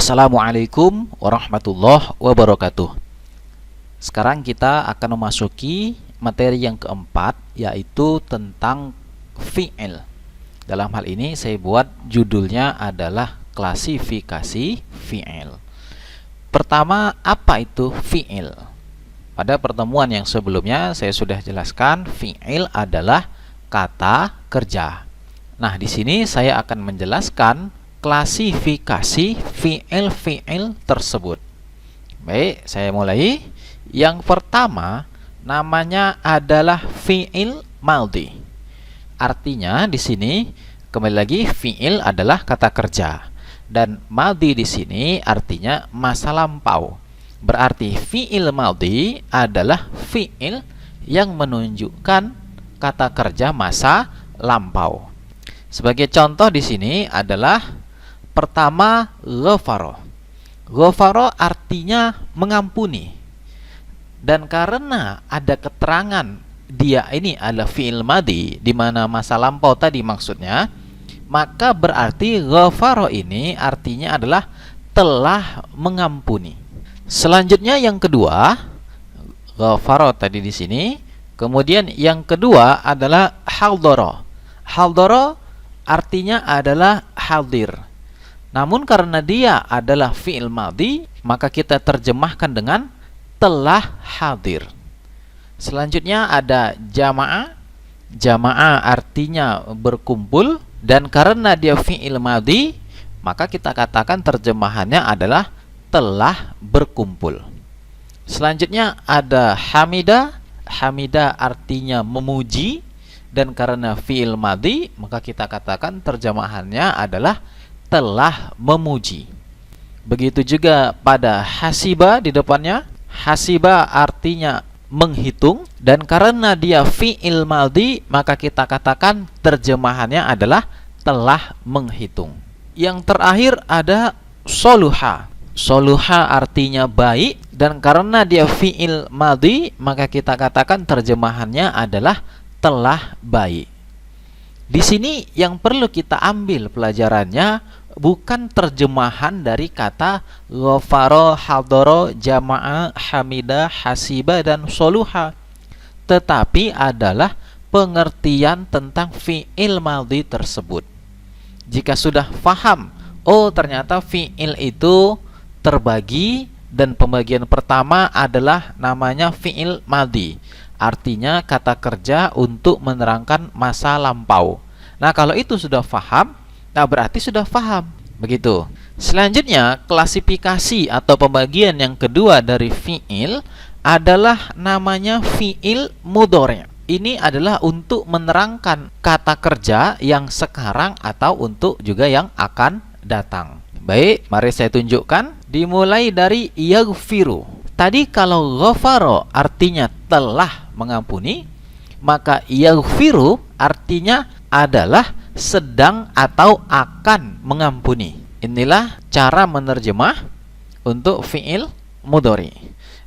Assalamualaikum warahmatullahi wabarakatuh. Sekarang kita akan memasuki materi yang keempat, yaitu tentang fi'il. Dalam hal ini saya buat judulnya adalah klasifikasi fi'il. Pertama, apa itu fi'il? Pada pertemuan yang sebelumnya saya sudah jelaskan fi'il adalah kata kerja. Nah, di sini saya akan menjelaskan klasifikasi fi'il tersebut. Baik, saya mulai. Yang pertama, namanya adalah fi'il madhi. Artinya di sini kembali lagi fi'il adalah kata kerja dan madhi di sini artinya masa lampau. Berarti fi'il madhi adalah fi'il yang menunjukkan kata kerja masa lampau. Sebagai contoh di sini adalah pertama, ghafara. Ghafara artinya mengampuni. Dan karena ada keterangan dia ini adalah fi'il madhi, di mana masa lampau tadi maksudnya, maka berarti ghafara ini artinya adalah telah mengampuni. Selanjutnya yang kedua, ghafara tadi di sini. Kemudian yang kedua adalah hadara. Hadara artinya adalah hadir. Namun karena dia adalah fi'il madhi, maka kita terjemahkan dengan telah hadir. Selanjutnya ada jama'ah. Jama'ah artinya berkumpul, dan karena dia fi'il madhi, maka kita katakan terjemahannya adalah telah berkumpul. Selanjutnya ada hamidah. Hamidah artinya memuji, dan karena fi'il madhi, maka kita katakan terjemahannya adalah telah memuji. Begitu juga pada hasiba di depannya. Hasiba artinya menghitung, dan karena dia fi'il madhi, maka kita katakan terjemahannya adalah telah menghitung. Yang terakhir ada soluha. Soluha artinya baik, dan karena dia fi'il madhi, maka kita katakan terjemahannya adalah telah baik. Di sini yang perlu kita ambil pelajarannya bukan terjemahan dari kata ghafara, hadara, jama'a, hamidah, hasiba, dan soluha, tetapi adalah pengertian tentang fi'il madhi tersebut. Jika sudah paham, oh ternyata fi'il itu terbagi, dan pembagian pertama adalah namanya fi'il madhi, artinya kata kerja untuk menerangkan masa lampau. Nah, kalau itu sudah paham, nah berarti sudah paham. Begitu. Selanjutnya, klasifikasi atau pembagian yang kedua dari fi'il adalah namanya fi'il mudhari'. Ini adalah untuk menerangkan kata kerja yang sekarang atau untuk juga yang akan datang. Baik, mari saya tunjukkan. Dimulai dari yaghfiru. Tadi kalau ghafara artinya telah mengampuni, maka yaghfiru artinya adalah sedang atau akan mengampuni. Inilah cara menerjemah untuk fi'il mudhari'.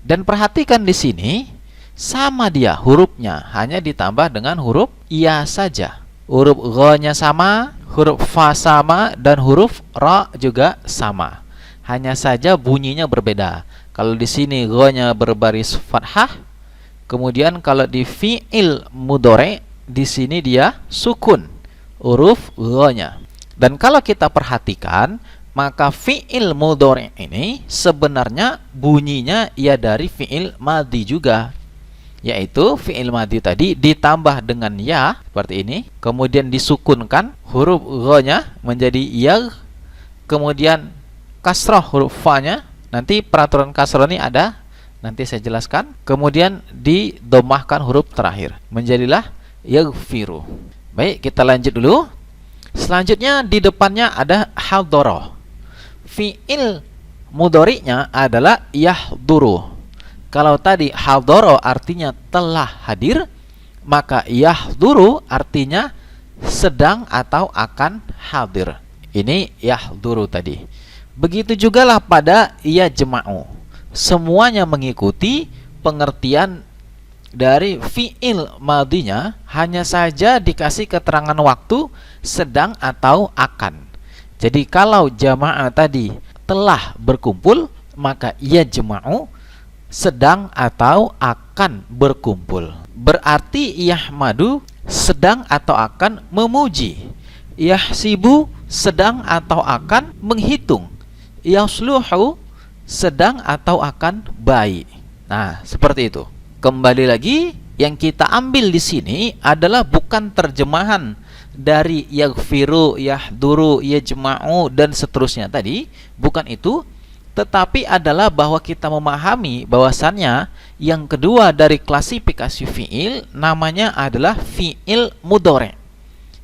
Dan perhatikan di sini sama dia hurufnya, hanya ditambah dengan huruf ya saja. Huruf gha-nya sama, huruf fa sama, dan huruf ra juga sama. Hanya saja bunyinya berbeda. Kalau di sini gha-nya berbaris fathah, kemudian kalau di fi'il mudhari' di sini dia sukun huruf gha-nya. Dan kalau kita perhatikan, maka fi'il mudhari' ini sebenarnya bunyinya ya dari fi'il madhi juga, yaitu fi'il madhi tadi ditambah dengan ya seperti ini, kemudian disukunkan huruf gha-nya menjadi ya, kemudian kasrah huruf fa-nya. Nanti peraturan kasrah ini ada, nanti saya jelaskan. Kemudian didomahkan huruf terakhir menjadilah yaghfiru. Baik, kita lanjut dulu. Selanjutnya di depannya ada hadara. Fi'il mudhari'nya adalah yahduru. Kalau tadi hadara artinya telah hadir, maka yahduru artinya sedang atau akan hadir. Ini yahduru tadi. Begitu jugalah pada yajma'u. Semuanya mengikuti pengertian dari fi'il madhinya, hanya saja dikasih keterangan waktu sedang atau akan. Jadi kalau jamaah tadi telah berkumpul, maka yajma'u sedang atau akan berkumpul. Berarti yahmadu sedang atau akan memuji, yahsibu sedang atau akan menghitung, yasluhu sedang atau akan baik. Nah, seperti itu. Kembali lagi, yang kita ambil di sini adalah bukan terjemahan dari yaghfiru, yahduru, yajma'u dan seterusnya tadi, bukan itu, tetapi adalah bahwa kita memahami bahwasannya yang kedua dari klasifikasi fi'il namanya adalah fi'il mudhari',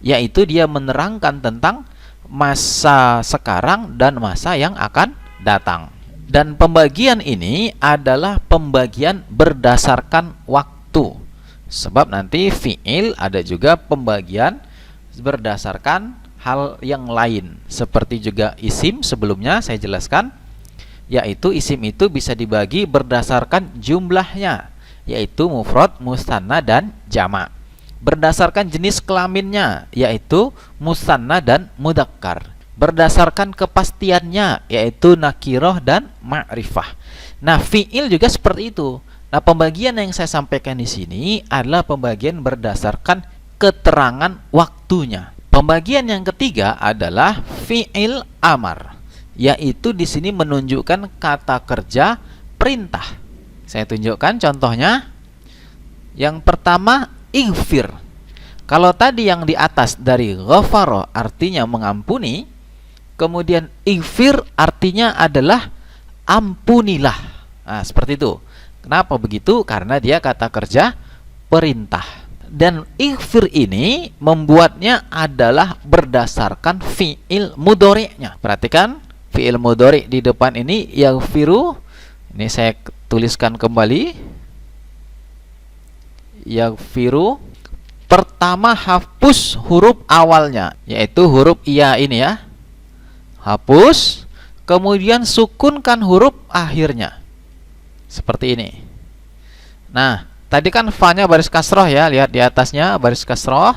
yaitu dia menerangkan tentang masa sekarang dan masa yang akan datang. Dan pembagian ini adalah pembagian berdasarkan waktu. Sebab nanti fi'il ada juga pembagian berdasarkan hal yang lain. Seperti juga isim sebelumnya saya jelaskan, yaitu isim itu bisa dibagi berdasarkan jumlahnya, yaitu mufrad, musanna, dan jama'. Berdasarkan jenis kelaminnya, yaitu musanna dan mudzakkar. Berdasarkan kepastiannya, yaitu nakiroh dan ma'rifah. Nah, fi'il juga seperti itu. Nah, pembagian yang saya sampaikan di sini adalah pembagian berdasarkan keterangan waktunya. Pembagian yang ketiga adalah fi'il amar, yaitu di sini menunjukkan kata kerja perintah. Saya tunjukkan contohnya. Yang pertama, ighfir. Kalau tadi yang di atas dari ghafaro artinya mengampuni, kemudian ighfir artinya adalah ampunilah. Nah, seperti itu. Kenapa begitu? Karena dia kata kerja perintah. Dan ighfir ini membuatnya adalah berdasarkan fi'il mudhari'nya. Perhatikan, fi'il mudhari' di depan ini yaghfiru. Ini saya tuliskan kembali. Yaghfiru. Pertama hapus huruf awalnya, yaitu huruf iya ini ya. Hapus, kemudian sukunkan huruf akhirnya. Seperti ini. Nah, tadi kan fa-nya baris kasroh ya, lihat di atasnya baris kasroh.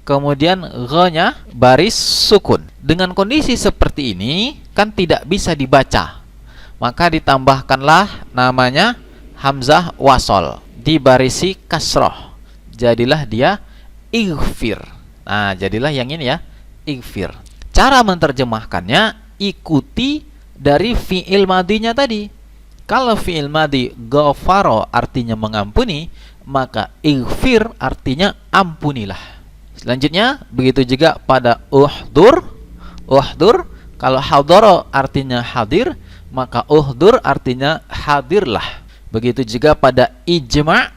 Kemudian gha-nya baris sukun. Dengan kondisi seperti ini kan tidak bisa dibaca. Maka ditambahkanlah namanya hamzah wasol, dibarisi kasroh. Jadilah dia ighfir. Nah, jadilah yang ini ya, ighfir. Cara menerjemahkannya ikuti dari fi'il madinya tadi. Kalau fi'il madi ghafaro artinya mengampuni, maka ighfir artinya ampunilah. Selanjutnya, begitu juga pada uhdur. Uhdur, kalau hadoro artinya hadir, maka uhdur artinya hadirlah. Begitu juga pada ijma'.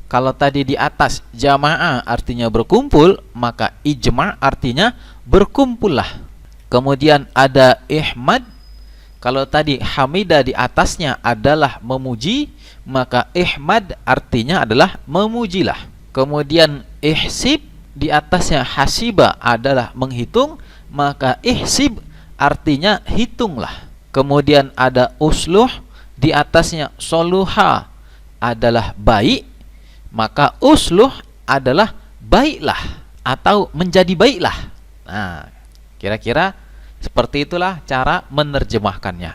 Kalau tadi di atas jama'ah artinya berkumpul, maka ijma' artinya berkumpullah. Kemudian ada ihmad. Kalau tadi hamidah di atasnya adalah memuji, maka ihmad artinya adalah memujilah. Kemudian ihsib, di atasnya hasiba adalah menghitung, maka ihsib artinya hitunglah. Kemudian ada usluh, di atasnya soluha adalah baik, maka usluh adalah baiklah atau menjadi baiklah. Nah, kira-kira seperti itulah cara menerjemahkannya.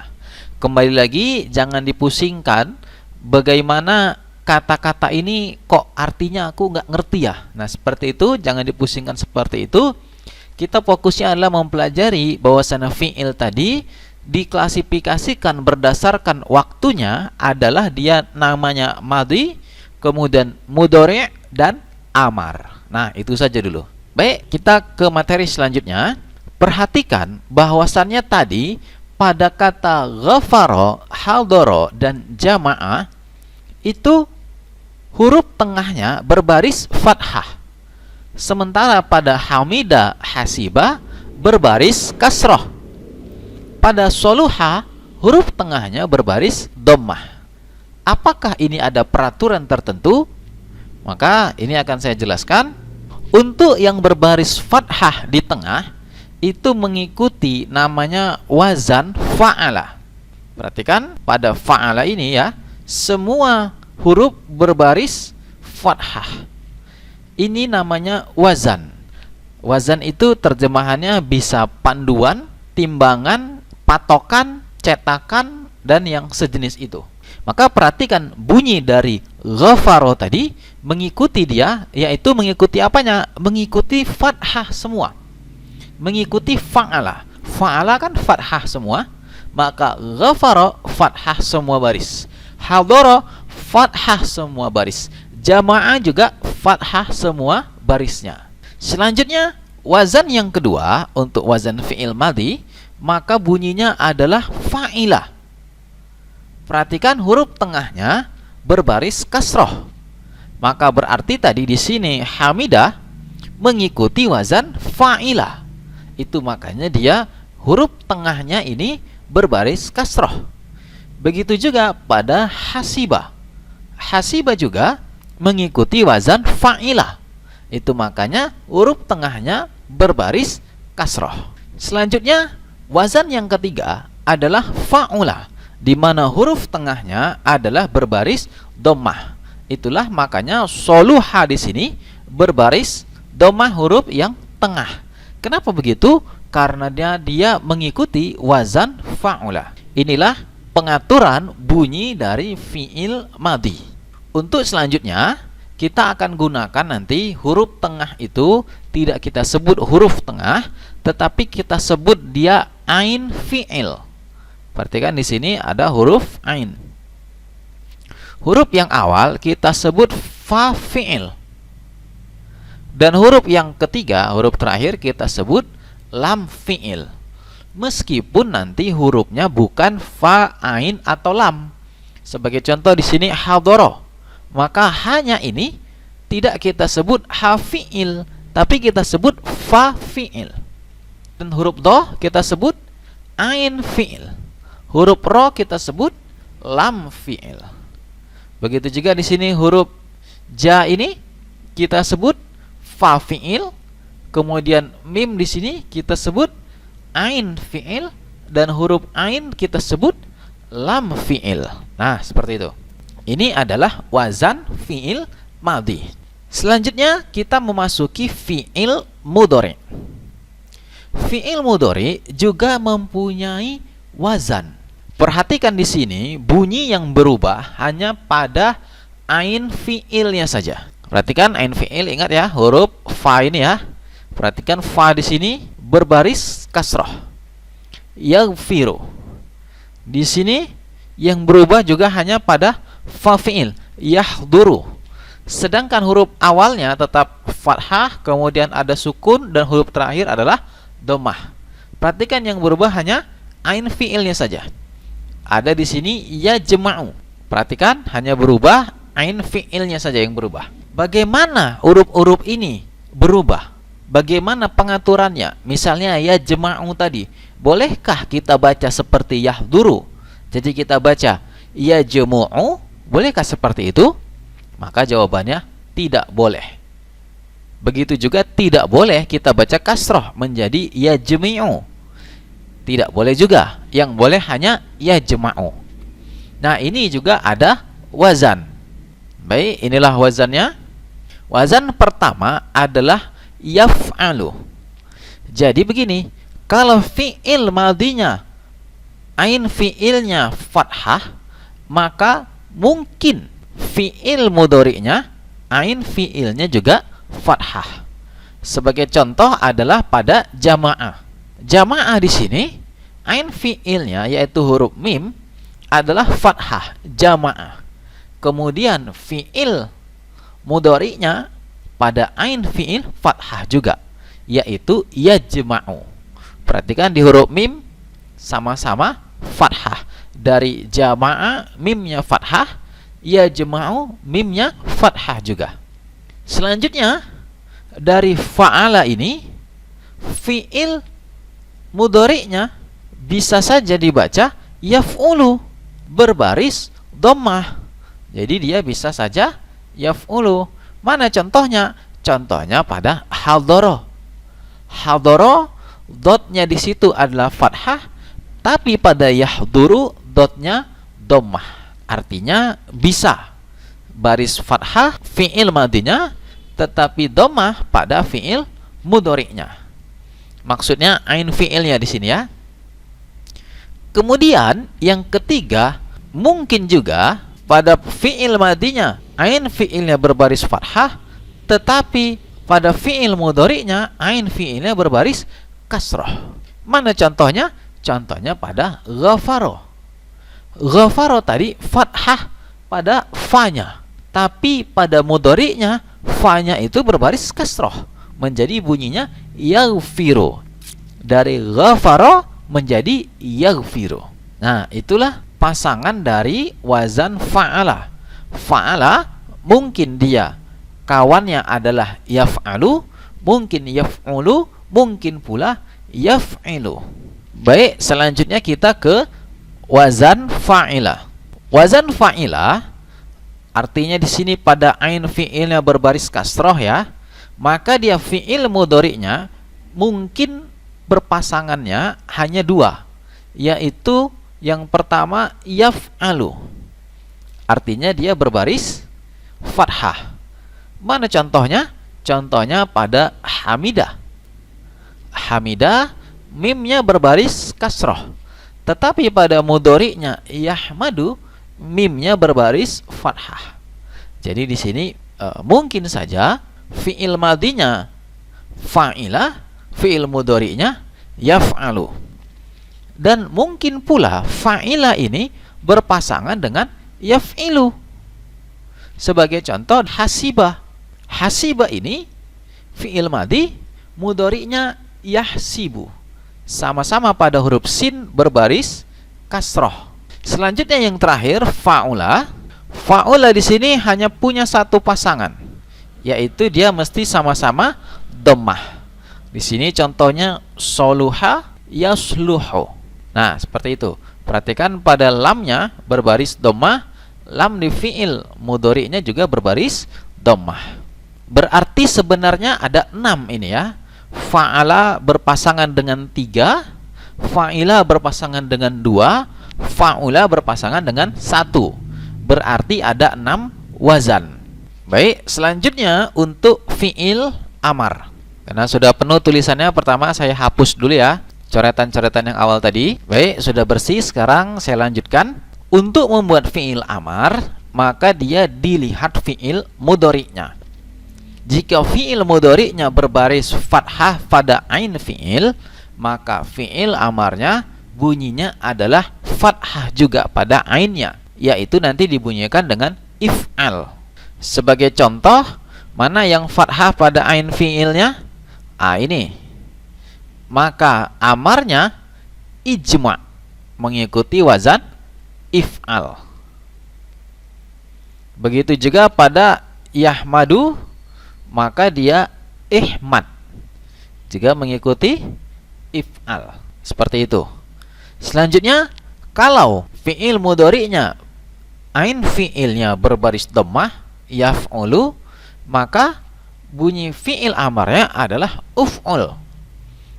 Kembali lagi, jangan dipusingkan bagaimana kata-kata ini kok artinya aku nggak ngerti ya. Nah, seperti itu, jangan dipusingkan seperti itu. Kita fokusnya adalah mempelajari bahwasanya fi'il tadi diklasifikasikan berdasarkan waktunya adalah dia namanya madhi, kemudian mudhari' dan amar. Nah, itu saja dulu. Baik, kita ke materi selanjutnya. Perhatikan bahwasannya tadi pada kata ghafaro, hadoro, dan jama'ah itu huruf tengahnya berbaris fathah. Sementara pada hamidah, hasiba berbaris kasroh. Pada soluha huruf tengahnya berbaris dhammah. Apakah ini ada peraturan tertentu? Maka ini akan saya jelaskan. Untuk yang berbaris fathah di tengah itu mengikuti namanya wazan fa'ala. Perhatikan pada fa'ala ini ya, semua huruf berbaris fathah. Ini namanya wazan. Wazan itu terjemahannya bisa panduan, timbangan, patokan, cetakan, dan yang sejenis itu. Maka perhatikan bunyi dari ghafaro tadi mengikuti dia, yaitu mengikuti apanya? Mengikuti fathah semua. Mengikuti fa'ala. Fa'ala kan fathah semua, maka ghafaro fathah semua baris. Hadoro fathah semua baris. Jamaah juga fathah semua barisnya. Selanjutnya, wazan yang kedua untuk wazan fi'il madhi, maka bunyinya adalah fa'ilah. Perhatikan huruf tengahnya berbaris kasroh. Maka berarti tadi di sini hamidah mengikuti wazan fa'ilah. Itu makanya dia huruf tengahnya ini berbaris kasroh. Begitu juga pada hasibah. Hasibah juga mengikuti wazan fa'ilah. Itu makanya huruf tengahnya berbaris kasroh. Selanjutnya, wazan yang ketiga adalah fa'ulah, di mana huruf tengahnya adalah berbaris dhammah. Itulah makanya soluha di sini berbaris dhammah huruf yang tengah. Kenapa begitu? Karena dia mengikuti wazan fa'ulah. Inilah pengaturan bunyi dari fi'il madhi. Untuk selanjutnya, kita akan gunakan nanti huruf tengah itu tidak kita sebut huruf tengah, tetapi kita sebut dia ain fi'il. Perhatikan di sini ada huruf ain. Huruf yang awal kita sebut fa fi'il. Dan huruf yang ketiga, huruf terakhir kita sebut lam fi'il. Meskipun nanti hurufnya bukan fa, ain atau lam. Sebagai contoh di sini hadoro. Maka hanya ini tidak kita sebut ha fi'il, tapi kita sebut fa fi'il. Dan huruf do kita sebut ain fi'il. Huruf ro kita sebut lam fi'il. Begitu juga di sini huruf ja ini kita sebut fa fi'il. Kemudian mim di sini kita sebut ain fi'il, dan huruf ain kita sebut lam fi'il. Nah, seperti itu. Ini adalah wazan fi'il madhi. Selanjutnya kita memasuki fi'il mudhari. Fi'il mudhari juga mempunyai wazan. Perhatikan di sini bunyi yang berubah hanya pada ain fi'ilnya saja. Perhatikan ain fi'il, ingat ya, huruf fa ini ya. Perhatikan fa di sini berbaris kasrah. Yaghfiru. Di sini yang berubah juga hanya pada fa fi'il, yahduru. Sedangkan huruf awalnya tetap fathah, kemudian ada sukun, dan huruf terakhir adalah dhammah. Perhatikan yang berubah hanya ain fi'ilnya saja. Ada di sini yajma'u. Perhatikan hanya berubah ain fi'ilnya saja yang berubah. Bagaimana huruf-huruf ini berubah? Bagaimana pengaturannya? Misalnya yajma'u tadi, bolehkah kita baca seperti yahduru? Jadi kita baca yajma'u, bolehkah seperti itu? Maka jawabannya tidak boleh. Begitu juga tidak boleh kita baca kasroh menjadi yajmi'u. Tidak boleh juga. Yang boleh hanya yajma'u. Nah, ini juga ada wazan. Baik, inilah wazannya. Wazan pertama adalah yaf'alu. Jadi begini, kalau fi'il madhinya ain fi'ilnya fathah, maka mungkin fi'il mudhari'nya ain fi'ilnya juga fathah. Sebagai contoh adalah pada jamaah. Jamaah di sini ain fi'ilnya yaitu huruf mim adalah fathah, jamaah. Kemudian fi'il mudhari'nya pada ain fi'il fathah juga, yaitu yajma'u. Perhatikan di huruf mim sama-sama fathah. Dari jamaah mimnya fathah, yajma'u mimnya fathah juga. Selanjutnya dari fa'ala ini fi'il mudhari'nya bisa saja dibaca yaf'ulu berbaris dhammah. Jadi dia bisa saja yaf'ulu. Mana contohnya? Contohnya pada hadoro. Hadoro dotnya di situ adalah fathah, tapi pada yahduru dotnya dhammah. Artinya bisa baris fathah fi'il madhinya, tetapi dhammah pada fi'il mudhari'nya. Maksudnya ain fi'ilnya di sini ya. Kemudian yang ketiga, mungkin juga pada fi'il madinya ain fi'ilnya berbaris fathah, tetapi pada fi'il mudhari'nya ain fi'ilnya berbaris kasrah. Mana contohnya? Contohnya pada ghafaro. Ghafaro tadi fathah pada fa-nya, tapi pada mudhari'nya fa-nya itu berbaris kasrah, menjadi bunyinya yaghfiru. Dari ghafaro menjadi yaghfiru. Nah, itulah pasangan dari wazan fa'ala. Fa'ala mungkin dia kawannya adalah yaf'alu, mungkin yaf'ulu, mungkin pula yaf'ilu. Baik, selanjutnya kita ke wazan fa'ila. Wazan fa'ila artinya di sini pada ain fi'ilnya berbaris kasroh ya, maka dia fi'il mudhari'nya mungkin berpasangannya hanya dua, yaitu yang pertama yaf'alu, artinya dia berbaris fathah. Mana contohnya? Contohnya pada hamidah. Hamidah mimnya berbaris kasroh, tetapi pada mudhari'nya yahmadu mimnya berbaris fathah. Jadi di sini mungkin saja fi'il madinya fa'ilah, fi'il mudhari'nya yaf'alu. Dan mungkin pula fa'ilah ini berpasangan dengan yaf'ilu. Sebagai contoh hasibah. Hasibah ini fi'il madi, mudhari'nya yahsibu. Sama-sama pada huruf sin berbaris kasroh. Selanjutnya yang terakhir fa'ula. Fa'ula di sini hanya punya satu pasangan, yaitu dia mesti sama-sama dhammah. Di sini contohnya soluha yasluhu. Nah, seperti itu. Perhatikan pada lamnya berbaris dhammah, lam di fi'il mudhari'nya juga berbaris dhammah. Berarti sebenarnya ada 6 ini ya. Fa'ala berpasangan dengan 3, fa'ila berpasangan dengan 2, fa'ula berpasangan dengan 1. Berarti ada 6 wazan. Baik, selanjutnya untuk fi'il amar. Karena sudah penuh tulisannya, pertama saya hapus dulu ya coretan-coretan yang awal tadi. Baik, sudah bersih. Sekarang saya lanjutkan. Untuk membuat fi'il amar, maka dia dilihat fi'il mudhari'nya. Jika fi'il mudhari'nya berbaris fathah pada ain fi'il, maka fi'il amarnya bunyinya adalah fathah juga pada ainnya, yaitu nanti dibunyikan dengan if'al. Sebagai contoh, mana yang fathah pada ain fi'ilnya? Ini. Maka amarnya ijma', mengikuti wazan if'al. Begitu juga pada yahmadu, maka dia ihmad, juga mengikuti if'al. Seperti itu. Selanjutnya, kalau fi'il mudhari'nya ain fi'ilnya berbaris dhammah yaf'ulu, maka bunyi fi'il amarnya adalah uf'ul.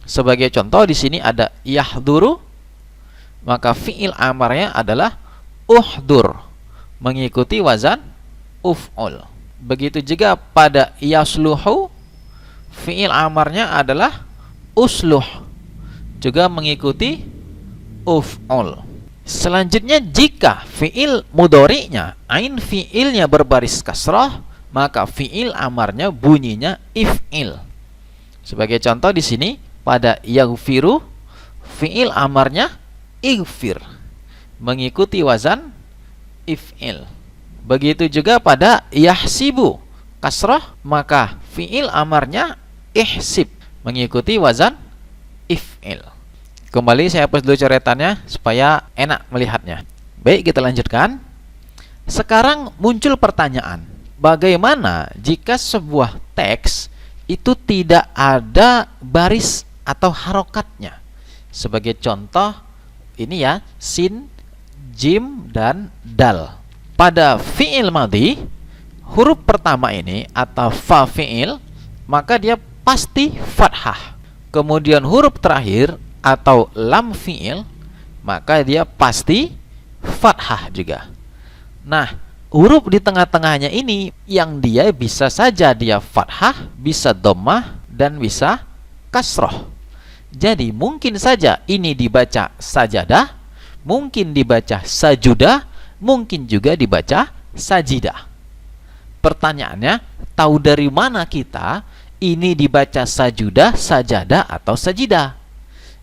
Sebagai contoh di sini ada yahduru, maka fi'il amarnya adalah uhdur, mengikuti wazan uf'ul. Begitu juga pada yasluhu, fi'il amarnya adalah usluh, juga mengikuti uf'ul. Selanjutnya, jika fi'il mudhari'nya ain fi'ilnya berbaris kasrah, maka fi'il amarnya bunyinya if'il. Sebagai contoh di sini pada yaghfiru, fi'il amarnya ighfir, mengikuti wazan if'il. Begitu juga pada yahsibu kasrah, maka fi'il amarnya ihsib, mengikuti wazan if'il. Kembali saya hapus dulu coretannya supaya enak melihatnya. Baik, kita lanjutkan. Sekarang muncul pertanyaan, bagaimana jika sebuah teks itu tidak ada baris atau harokatnya? Sebagai contoh ini ya, sin, jim, dan dal. Pada fi'il madhi, huruf pertama ini atau fa fi'il, maka dia pasti fathah. Kemudian huruf terakhir atau lam fi'il, maka dia pasti fathah juga. Nah, huruf di tengah-tengahnya ini yang dia bisa saja dia fathah, bisa dhammah, dan bisa kasroh. Jadi mungkin saja ini dibaca sajadah, mungkin dibaca sajudah, mungkin juga dibaca sajidah. Pertanyaannya, tahu dari mana kita ini dibaca sajudah, sajadah, atau sajidah?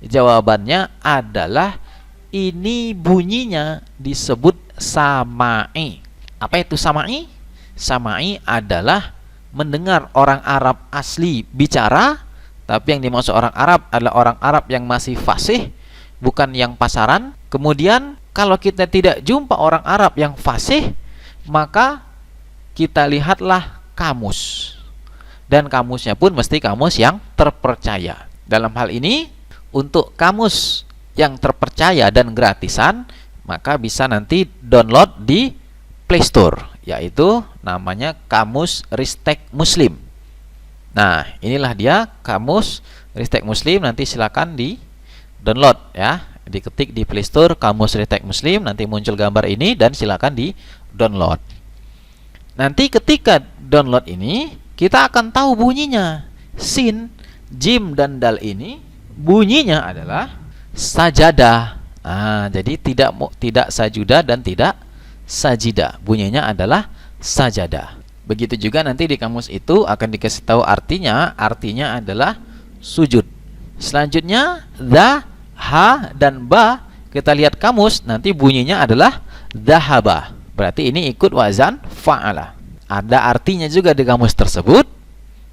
Jawabannya adalah ini bunyinya disebut sama'i. Apa itu sama'i? Sama'i adalah mendengar orang Arab asli bicara, tapi yang dimaksud orang Arab adalah orang Arab yang masih fasih, bukan yang pasaran. Kemudian kalau kita tidak jumpa orang Arab yang fasih, maka kita lihatlah kamus. Dan kamusnya pun mesti kamus yang terpercaya. Dalam hal ini, untuk kamus yang terpercaya dan gratisan, maka bisa nanti download di Play Store, yaitu namanya Kamus Ristek Muslim. Nah, inilah dia Kamus Ristek Muslim. Nanti silakan di download ya, diketik di Play Store Kamus Ristek Muslim, nanti muncul gambar ini dan silakan di download. Nanti ketika download ini, kita akan tahu bunyinya. Sin, jim, dan dal ini bunyinya adalah sajadah. Jadi tidak sajudah dan tidak sajidah. Bunyinya adalah sajadah. Begitu juga nanti di kamus itu akan dikasih tahu artinya. Artinya adalah sujud. Selanjutnya dha, ha, dan ba. Kita lihat kamus, nanti bunyinya adalah dhahaba. Berarti ini ikut wazan fa'ala. Ada artinya juga di kamus tersebut.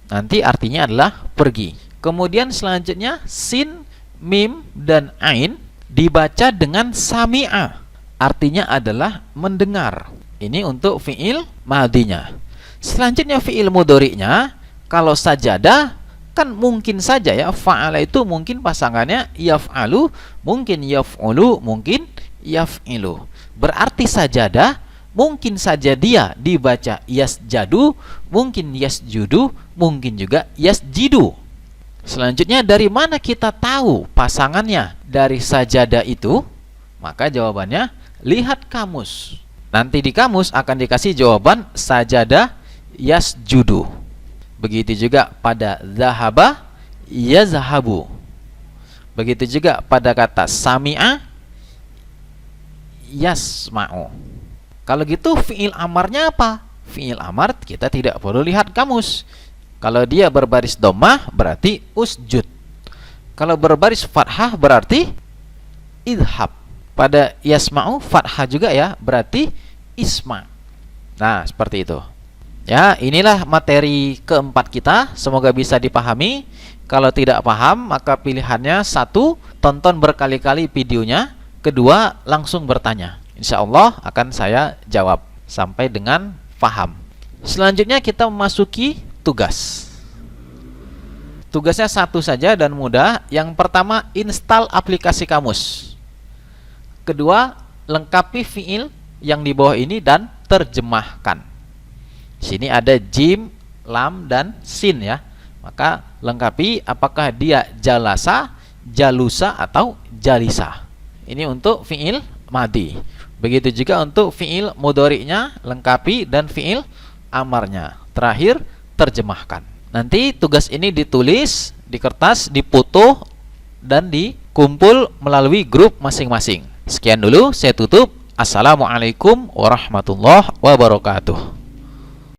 Nanti artinya adalah pergi. Kemudian selanjutnya sin, mim, dan ain dibaca dengan sami'a. Artinya adalah mendengar. Ini untuk fi'il madinya. Selanjutnya fi'il mudhari'nya, kalau sajadah kan mungkin saja ya, fa'ala itu mungkin pasangannya yaf'alu, mungkin yaf'ulu, mungkin yaf'ilu. Berarti sajadah mungkin saja dia dibaca yasjadu, mungkin yasjudu, mungkin juga yasjidu. Selanjutnya, dari mana kita tahu pasangannya dari sajadah itu? Maka jawabannya, lihat kamus. Nanti di kamus akan dikasih jawaban sajadah yasjudu. Begitu juga pada zahaba yazhabu. Begitu juga pada kata sami'a yasma'u. Kalau gitu fi'il amarnya apa? Fi'il amar kita tidak perlu lihat kamus. Kalau dia berbaris dhammah berarti usjud. Kalau berbaris fathah berarti idhab. Pada yasma'u fathah juga ya, berarti isma. Nah, seperti itu. Ya, inilah materi keempat kita. Semoga bisa dipahami. Kalau tidak paham, maka pilihannya satu, tonton berkali-kali videonya. Kedua, langsung bertanya. Insya Allah akan saya jawab sampai dengan paham. Selanjutnya kita memasuki tugas. Tugasnya satu saja dan mudah. Yang pertama, install aplikasi kamus. Kedua, lengkapi fiil yang di bawah ini dan terjemahkan. Sini ada jim, lam, dan sin ya. Maka lengkapi apakah dia jalasa, jalusa, atau jalisa. Ini untuk fiil madi. Begitu juga untuk fiil mudhari'nya, lengkapi, dan fiil amarnya. Terakhir, terjemahkan. Nanti tugas ini ditulis di kertas, dipoto, dan dikumpul melalui grup masing-masing. Sekian dulu, saya tutup. Assalamualaikum warahmatullahi wabarakatuh.